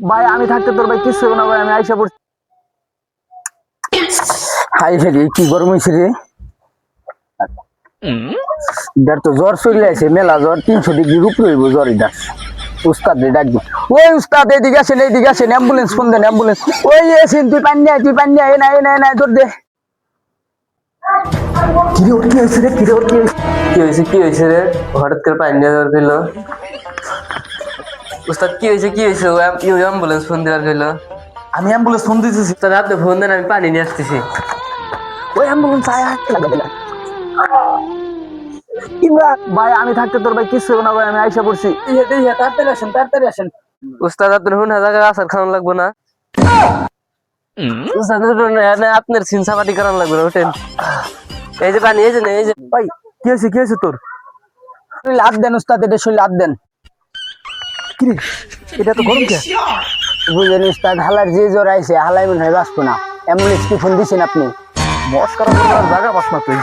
ভাই আমি থাকতে তোর ভাই কিছু হবে না ভাই, আমি আইসা পড়ছি। হাই রে কি গরম হয়েছে রে। ইদার তো জ্বর চলে আছে, মেলা জ্বর, 300 ডিগ্রির উপরে হইব জ্বর। ইদার উস্তাদ রে ডাকবো। ওই উস্তাদ এদিকে আসেন, অ্যাম্বুলেন্স ফোন দেন, অ্যাম্বুলেন্স। ওই এসেন, তুই পানি আয়, এ না তোর দে। কিরে ওর কি হয়েছে রে, কি হয়েছে রে? হঠাৎ করে পানি নিয়ে যাওয়ার কইলো। উস্তাদ কি হয়েছে? ও অ্যাম্বুলেন্স ফোন দেওয়ার কইলো। আমি অ্যাম্বুলেন্স ফোন দিতেছি। উস্তাদ আপনি ফোন দেন, আমি পানি নিয়ে আসতেছি। ওই অ্যাম্বুলেন্স আয় লাগবে না ভাই, আমি থাকতে তোর ভাই কিছু হবে না ভাই, আমি আইসা পড়ছি। তাড়াতাড়ি আসেন। উস্তাদ আপনার হুন হাজার আসার খাওয়ান লাগবো না? উস্তাদ আপনার সিন সাপাটি করান লাগবে না, ওঠেন। এই যে পানি, এই যে ভাই কি হয়েছে তোর? লাভ দেন উস্তাদ, এটা শরীর লাভ দেন। কিরে এটা তো গরম কে? বুঝলেন উস্তাদ, হালার যে জ্বর আইছে, হালাই মনে হয় বাঁচবো না। অ্যাম্বুলেন্স কি ফোন দিছেন আপনি? মস্কারা করার জায়গা পাস না তুই।